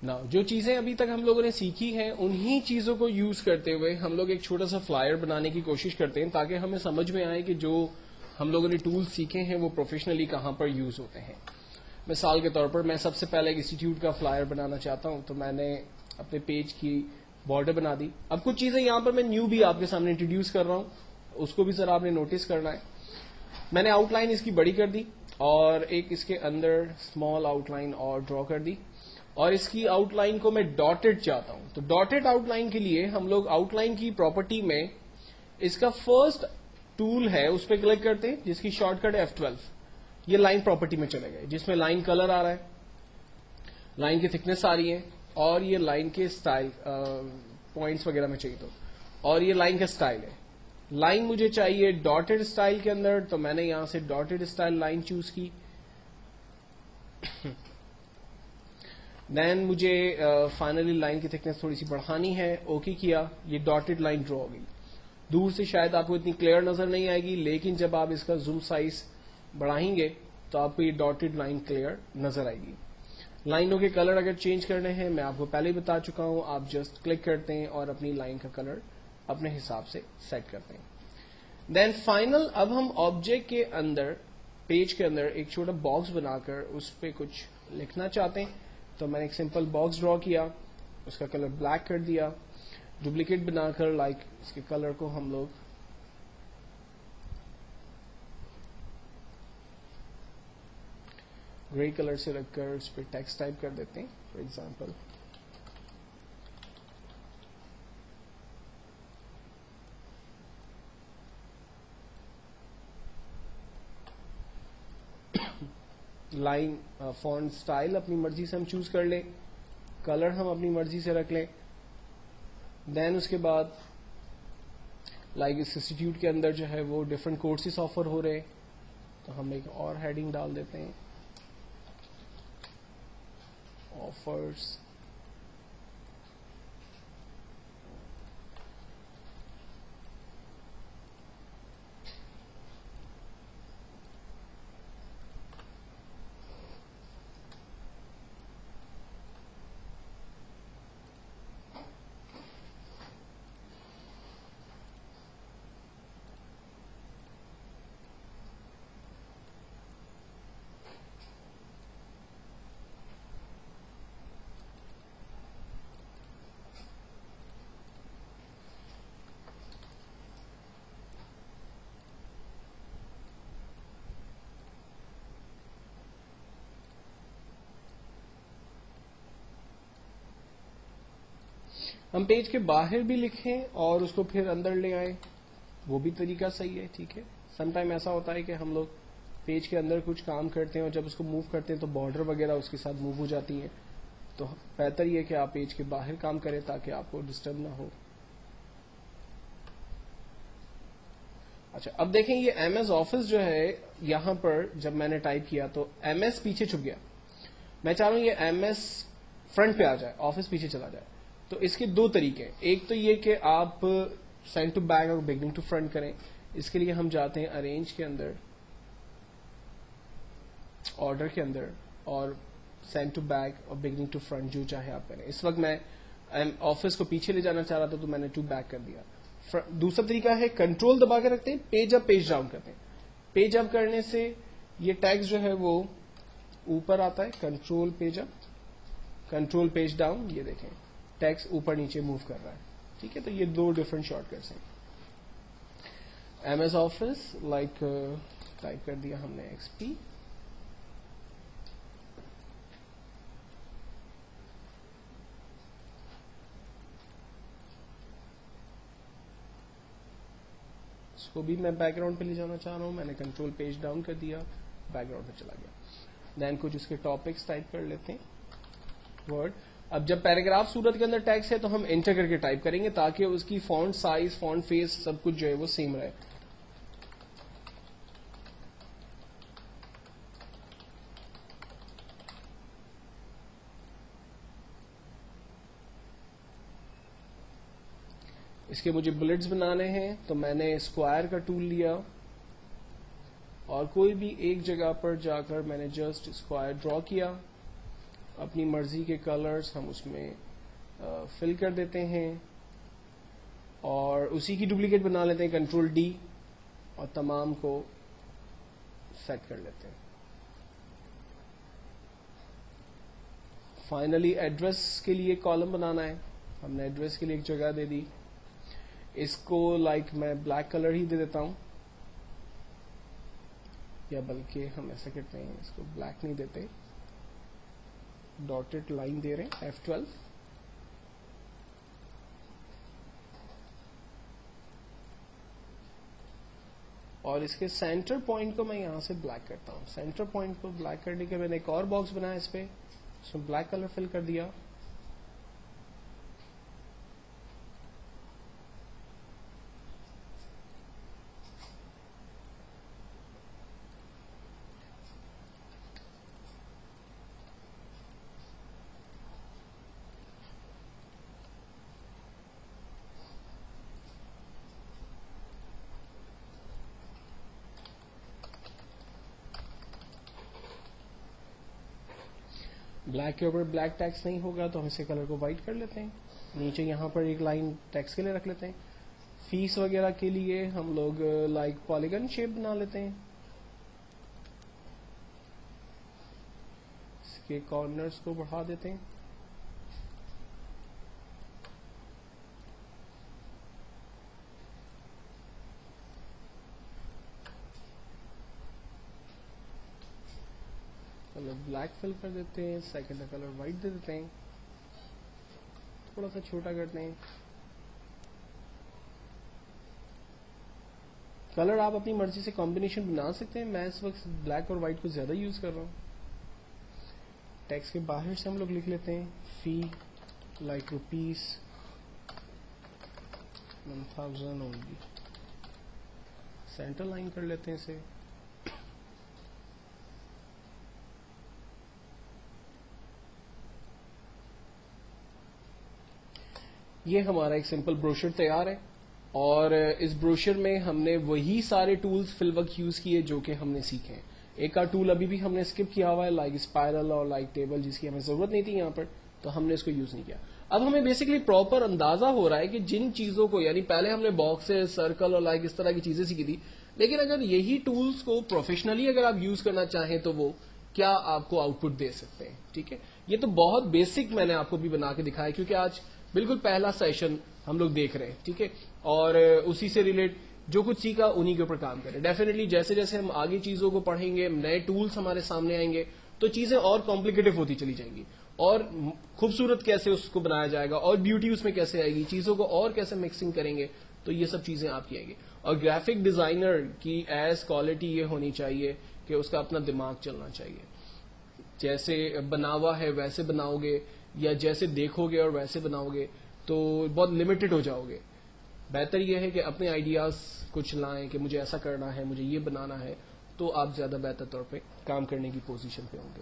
نا جو چیزیں ابھی تک ہم لوگوں نے سیکھی ہیں انہی چیزوں کو یوز کرتے ہوئے ہم لوگ ایک چھوٹا سا فلائر بنانے کی کوشش کرتے ہیں تاکہ ہمیں سمجھ میں آئے کہ جو ہم لوگوں نے ٹول سیکھے ہیں وہ پروفیشنلی کہاں پر یوز ہوتے ہیں. مثال کے طور پر میں سب سے پہلے ایک انسٹیٹیوٹ کا فلائر بنانا چاہتا ہوں, تو میں نے اپنے پیج کی بارڈر بنا دی. اب کچھ چیزیں یہاں پر میں نیو بھی آپ کے سامنے انٹروڈیوس کر رہا ہوں, اس کو بھی ذرا آپ نے نوٹس کرنا ہے. میں نے آؤٹ لائن اس کی بڑی کر دی اور ایک اس کے اندر اسمال آؤٹ لائن اور ڈرا کر دی, اور اس کی آؤٹ لائن کو میں ڈاٹڈ چاہتا ہوں. تو ڈاٹڈ آؤٹ لائن کے لیے ہم لوگ آؤٹ لائن کی پراپرٹی میں اس کا فرسٹ ٹول ہے اس پہ کلک کرتے ہیں جس کی شارٹ کٹ ہے F12. یہ لائن پراپرٹی میں چلے گئے جس میں لائن کلر آ رہا ہے, لائن کی تھکنس آ رہی ہے, اور یہ لائن کے اسٹائل پوائنٹس وغیرہ میں چاہیے تو, اور یہ لائن کا اسٹائل ہے. لائن مجھے چاہیے ڈاٹڈ اسٹائل کے اندر, تو میں نے یہاں سے ڈاٹڈ اسٹائل لائن چوز کی. دین مجھے فائنلی لائن کی تھکنس تھوڑی سی بڑھانی ہے, اوکے کیا, یہ ڈاٹڈ لائن ڈرا ہو گئی. دور سے شاید آپ کو اتنی کلیئر نظر نہیں آئے گی, لیکن جب آپ اس کا زوم سائز بڑھائیں گے تو آپ کو یہ ڈاٹڈ لائن کلیئر نظر آئے گی. لائنوں کے کلر اگر چینج کرنے ہیں میں آپ کو پہلے ہی بتا چکا ہوں, آپ جسٹ کلک کرتے ہیں اور اپنی لائن کا کلر اپنے حساب سے سیٹ کرتے ہیں. دین فائنل, اب ہم آبجیکٹ کے اندر پیج کے اندر ایک چھوٹا باکس بنا کر اس پہ کچھ لکھنا چاہتے ہیں. تو میں نے ایک سمپل باکس ڈرا کیا, اس کا کلر بلیک کر دیا, ڈپلیکیٹ بنا کر لائک اس کے کلر کو ہم لوگ گرے کلر سے رکھ کر اس پہ ٹیکسٹ ٹائپ کر دیتے ہیں. For example line font style اپنی مرضی سے ہم چوز کر لیں, کلر ہم اپنی مرضی سے رکھ لیں. دین اس کے بعد لائک اس انسٹیٹیوٹ کے اندر جو ہے وہ ڈفرینٹ کورسز آفر ہو رہے, تو ہم ایک اور ہیڈنگ ڈال دیتے ہیں, آفرز. ہم پیج کے باہر بھی لکھیں اور اس کو پھر اندر لے آئیں, وہ بھی طریقہ صحیح ہے, ٹھیک ہے. سم ٹائم ایسا ہوتا ہے کہ ہم لوگ پیج کے اندر کچھ کام کرتے ہیں اور جب اس کو موو کرتے ہیں تو بارڈر وغیرہ اس کے ساتھ موو ہو جاتی ہیں, تو بہتر یہ کہ آپ پیج کے باہر کام کریں تاکہ آپ کو ڈسٹرب نہ ہو. اچھا, اب دیکھیں یہ ایم ایس آفس جو ہے یہاں پر جب میں نے ٹائپ کیا تو ایم ایس پیچھے چھپ گیا. میں چاہ رہا ہوں یہ ایم ایس فرنٹ پہ آ جائے, آفس پیچھے چلا جائے. تو اس کے دو طریقے ہیں, ایک تو یہ کہ آپ سینڈ ٹو بیک اور بگننگ ٹو فرنٹ کریں. اس کے لیے ہم جاتے ہیں ارینج کے اندر, آرڈر کے اندر, اور سینڈ ٹو بیک اور بگننگ ٹو فرنٹ جو چاہے آپ کریں. اس وقت میں آفس کو پیچھے لے جانا چاہ رہا تھا تو میں نے ٹو بیک کر دیا. دوسرا طریقہ ہے کنٹرول دبا کے رکھتے ہیں, پیج اپ پیج ڈاؤن کرتے ہیں. پیج اپ کرنے سے یہ ٹیکسٹ جو ہے وہ اوپر آتا ہے, کنٹرول پیج اپ, کنٹرول پیج ڈاؤن, یہ دیکھیں ٹیکسٹ اوپر نیچے موو کر رہا ہے, ٹھیک ہے. تو یہ دو ڈفرنٹ شارٹ کٹس ہیں. M S office like type کر دیا ہم نے ایکس پی, اس کو بھی میں بیک گراؤنڈ پہ لے جانا چاہ رہا ہوں. میں نے کنٹرول پیج ڈاؤن کر دیا, بیک گراؤنڈ پہ چلا گیا. دین کچھ اس کے ٹاپکس ٹائپ کر لیتے ہیں ورڈ. اب جب پیراگراف صورت کے اندر ٹیکسٹ ہے تو ہم انٹر کر کے ٹائپ کریں گے تاکہ اس کی فونٹ سائز, فونٹ فیس سب کچھ جو ہے وہ سیم رہے. اس کے مجھے بلٹس بنانے ہیں تو میں نے اسکوائر کا ٹول لیا اور کوئی بھی ایک جگہ پر جا کر میں نے جسٹ اسکوائر ڈرا کیا, اپنی مرضی کے کلرز ہم اس میں فل کر دیتے ہیں اور اسی کی ڈپلیکیٹ بنا لیتے ہیں کنٹرول ڈی اور تمام کو سیٹ کر لیتے ہیں. فائنلی ایڈریس کے لیے کالم بنانا ہے. ہم نے ایڈریس کے لیے ایک جگہ دے دی. اس کو میں بلیک کلر ہی دے دیتا ہوں, یا بلکہ ہم ایسا کرتے ہیں اس کو بلیک نہیں دیتے, ڈاٹڈ لائن دے رہے ہیں F12. اور اس کے سینٹر پوائنٹ کو میں یہاں سے بلیک کرتا ہوں. سینٹر پوائنٹ کو بلیک کرنے کے میں نے ایک اور باکس بنایا اس پہ, اس میں بلیک کلر فل کر دیا. بلیک کے اوپر بلیک ٹیکسٹ نہیں ہوگا تو ہم اسے کلر کو وائٹ کر لیتے ہیں. نیچے یہاں پر ایک لائن ٹیکسٹ کے لیے رکھ لیتے ہیں. فیس وغیرہ کے لیے ہم لوگ پالیگن شیپ بنا لیتے ہیں. اس کے کارنرز کو بڑھا دیتے ہیں. کلر بلیک فل کر دیتے ہیں. سیکنڈ کا کلر وائٹ دے دیتے ہیں, تھوڑا سا چھوٹا کرتے ہیں. کلر آپ اپنی مرضی سے کمبینیشن بنا سکتے ہیں. میں اس وقت بلیک اور وائٹ کو زیادہ یوز کر رہا ہوں. ٹیکسٹ کے باہر سے ہم لوگ لکھ لیتے ہیں فی روپیز 1000 اونلی. سینٹر لائن کر لیتے ہیں اسے. یہ ہمارا ایک سمپل بروشر تیار ہے, اور اس بروشر میں ہم نے وہی سارے ٹولز فی الوقت یوز کیے جو کہ ہم نے سیکھے ہیں. ایک کا ٹول ابھی بھی ہم نے اسکپ کیا ہوا ہے, اسپائرل اور ٹیبل, جس کی ہمیں ضرورت نہیں تھی یہاں پر, تو ہم نے اس کو یوز نہیں کیا. اب ہمیں بیسکلی پراپر اندازہ ہو رہا ہے کہ جن چیزوں کو, یعنی پہلے ہم نے باکسز, سرکل اور اس طرح کی چیزیں سیکھی تھی, لیکن اگر یہی ٹولز کو پروفیشنلی اگر آپ یوز کرنا چاہیں تو وہ کیا آپ کو آؤٹ پٹ دے سکتے ہیں. ٹھیک ہے, یہ تو بہت بیسک میں نے آپ کو بھی بنا کے دکھایا, کیونکہ آج بالکل پہلا سیشن ہم لوگ دیکھ رہے ہیں. ٹھیک ہے, اور اسی سے ریلیٹ جو کچھ سیکھا انہی کے اوپر کام کریں. ڈیفینیٹلی جیسے جیسے ہم آگے چیزوں کو پڑھیں گے, نئے ٹولز ہمارے سامنے آئیں گے, تو چیزیں اور کمپلیکیٹو ہوتی چلی جائیں گی, اور خوبصورت کیسے اس کو بنایا جائے گا, اور بیوٹی اس میں کیسے آئے گی, چیزوں کو اور کیسے مکسنگ کریں گے, تو یہ سب چیزیں آپ کی آئیں گی. اور گرافک ڈیزائنر کی ایز کوالٹی یہ ہونی چاہیے کہ اس کا اپنا دماغ چلنا چاہیے. جیسے بنا ہوا ہے ویسے بناؤ گے, یا جیسے دیکھو گے اور ویسے بناؤ گے تو بہت لمیٹڈ ہو جاؤ گے. بہتر یہ ہے کہ اپنے آئیڈیاز کچھ لائیں کہ مجھے ایسا کرنا ہے, مجھے یہ بنانا ہے, تو آپ زیادہ بہتر طور پہ کام کرنے کی پوزیشن پہ ہوں گے.